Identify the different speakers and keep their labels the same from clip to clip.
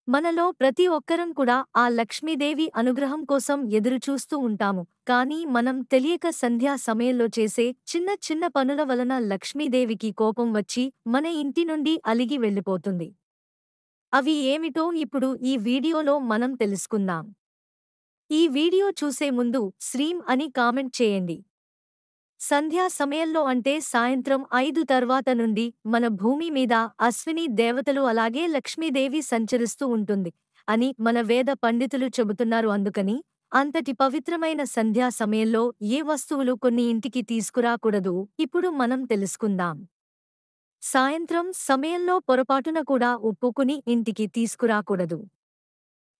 Speaker 1: మనలో ప్రతి ఒక్కరం కూడా ఆ లక్ష్మీదేవి అనుగ్రహం కోసం ఎదురుచూస్తూ ఉంటాము. కానీ మనం తెలియక సంధ్యా సమయంలో చేసే చిన్న చిన్న పనుల వలన లక్ష్మీదేవికి కోపం వచ్చి మన ఇంటి నుండి అలిగి వెళ్ళిపోతుంది. అవి ఏమిటో ఇప్పుడు ఈ వీడియోలో మనం తెలుసుకుందాం. ఈ వీడియో చూసే ముందు శ్రీం అని కామెంట్ చేయండి. సంధ్యా సమయంలో అంటే సాయంత్రం 5 తర్వాత నుండి మన భూమి మీద అశ్విని దేవతలు అలాగే లక్ష్మీదేవి సంచరిస్తూ ఉంటుంది అని మన వేద పండితులు చెబుతున్నారు. అందుకని అంతటి పవిత్రమైన సంధ్యా సమయంలో ఏ వస్తువులు కొన్ని ఇంటికి తీసుకురాకూడదు ఇప్పుడు మనం తెలుసుకుందాం. సాయంత్రం సమయంలో పొరపాటున కూడా ఉప్పుకుని ఇంటికి తీసుకురాకూడదు.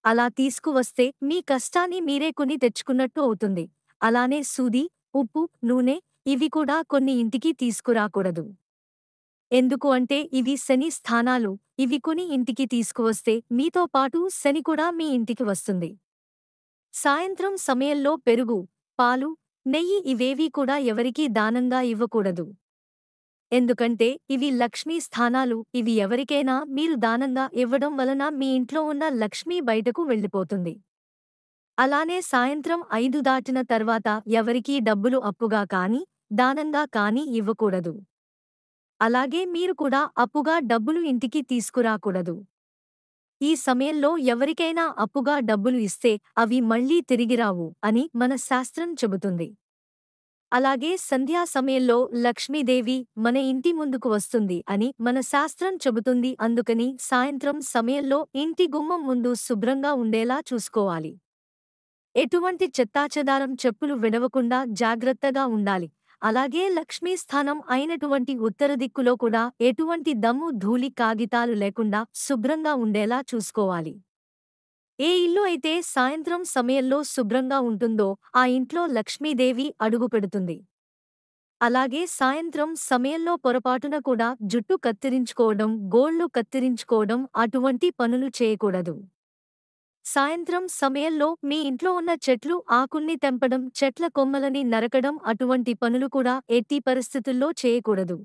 Speaker 1: అలా తీసుకువస్తే మీ కష్టాన్ని మీరే కొని తెచ్చుకున్నట్టు అవుతుంది. అలానే సూది, ఉప్పు, నూనె ఇవి కూడా కొన్ని ఇంటికి తీసుకురాకూడదు. ఎందుకు అంటే ఇవి శని స్థానాలు. ఇవి కొని ఇంటికి తీసుకువస్తే మీతో పాటు శని కూడా మీ ఇంటికి వస్తుంది. సాయంత్రం సమయంలో పెరుగు, పాలు, నెయ్యి ఇవేవీ కూడా ఎవరికీ దానంగా ఇవ్వకూడదు. ఎందుకంటే ఇవి లక్ష్మీ స్థానాలు. ఇవి ఎవరికైనా మీరు దానంగా ఇవ్వడం వలన మీ ఇంట్లో ఉన్న లక్ష్మీ బయటకు వెళ్ళిపోతుంది. అలానే సాయంత్రం 5 దాటిన తర్వాత ఎవరికీ డబ్బులు అప్పుగా కానీ, దానంగా కానీ ఇవ్వకూడదు. అలాగే మీరు కూడా అప్పుగా డబ్బులు ఇంటికి తీసుకురాకూడదు. ఈ సమయంలో ఎవరికైనా అప్పుగా డబ్బులు ఇస్తే అవి మళ్ళీ తిరిగిరావు అని మన శాస్త్రం చెబుతుంది. అలాగే సంధ్యా సమయంలో లక్ష్మీదేవి మన ఇంటి ముందుకు వస్తుంది అని మన శాస్త్రం చెబుతుంది. అందుకని సాయంత్రం సమయంలో ఇంటి గుమ్మం ముందు శుభ్రంగా ఉండేలా చూసుకోవాలి. ఎటువంటి చెత్తాచెదారం చెప్పులు విడవకుండా జాగ్రత్తగా ఉండాలి. అలాగే లక్ష్మీ స్థానం అయినటువంటి ఉత్తర దిక్కులో కూడా ఎటువంటి దమ్ము ధూళి కాగితాలు లేకుండా శుభ్రంగా ఉండేలా చూసుకోవాలి. ఏ ఇల్లు అయితే సాయంత్రం సమయంలో శుభ్రంగా ఉంటుందో ఆ ఇంట్లో లక్ష్మీదేవి అడుగుపెడుతుంది. అలాగే సాయంత్రం సమయంలో పొరపాటున కూడా జుట్టు కత్తిరించుకోవడం, గోళ్లు కత్తిరించుకోవడం అటువంటి పనులు చేయకూడదు. సాయంత్రం సమయంలో మీ ఇంట్లో ఉన్న చెట్లు ఆకుల్ని తెంపడం, చెట్ల కొమ్మలని నరకడం అటువంటి పనులు కూడా ఎట్టి పరిస్థితుల్లో చేయకూడదు.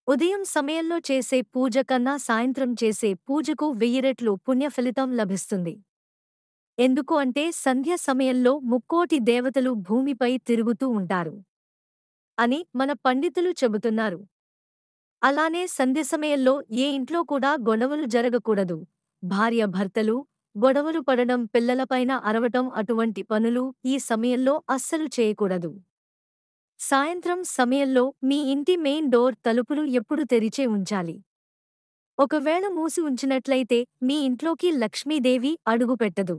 Speaker 1: ఉదయం సమయంలో చేసే పూజ కన్నా సాయంత్రం చేసే పూజకు 1000 రెట్లు పుణ్యఫలితం లభిస్తుంది. ఎందుకు అంటే సంధ్య సమయంలో ముక్కోటి దేవతలు భూమిపై తిరుగుతూ ఉంటారు అని మన పండితులు చెబుతున్నారు. అలానే సంధ్య సమయంలో ఏ ఇంట్లో కూడా గొడవలు జరగకూడదు. భార్య భర్తలు గొడవలు పడడం, పిల్లలపైన అరవటం అటువంటి పనులు ఈ సమయంలో అస్సలు చేయకూడదు. సాయంత్రం సమయంలో మీ ఇంటి మెయిన్ డోర్ తలుపులు ఎప్పుడు తెరిచే ఉంచాలి. ఒకవేళ మూసి ఉంచినట్లయితే మీ ఇంట్లోకి లక్ష్మీదేవి అడుగుపెట్టదు.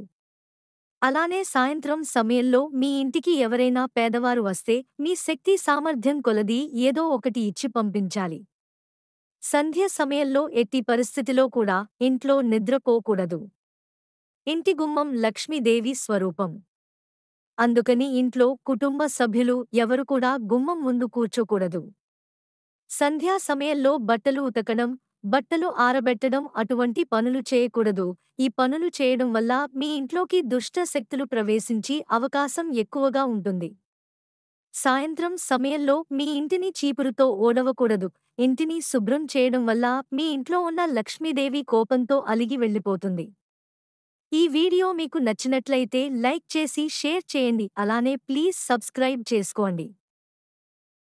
Speaker 1: అలానే సాయంత్రం సమయంలో మీ ఇంటికి ఎవరైనా పేదవారు వస్తే మీ శక్తి సామర్థ్యం కొలది ఏదో ఒకటి ఇచ్చి పంపించాలి. సంధ్య సమయంలో ఎట్టి పరిస్థితిలో కూడా ఇంట్లో నిద్రపోకూడదు. ఇంటి గుమ్మం లక్ష్మీదేవి స్వరూపం. అందుకని ఇంట్లో కుటుంబ సభ్యులు ఎవరు కూడా గుమ్మం ముందు కూర్చోకూడదు. సంధ్యా సమయంలో బట్టలు ఉతకడం, బట్టలు ఆరబెట్టడం అటువంటి పనులు చేయకూడదు. ఈ పనులు చేయడం వల్ల మీ ఇంట్లోకి దుష్ట శక్తులు ప్రవేశించి అవకాశం ఎక్కువగా ఉంటుంది. సాయంత్రం సమయంలో మీ ఇంటిని చీపురుతో ఓడవకూడదు. ఇంటిని శుభ్రం చేయడం వల్ల మీ ఇంట్లో ఉన్న లక్ష్మీదేవి కోపంతో అలిగి వెళ్ళిపోతుంది. ఈ వీడియో మీకు నచ్చినట్లయితే లైక్ చేసి షేర్ చేయండి. అలానే ప్లీజ్ సబ్స్క్రైబ్ చేసుకోండి.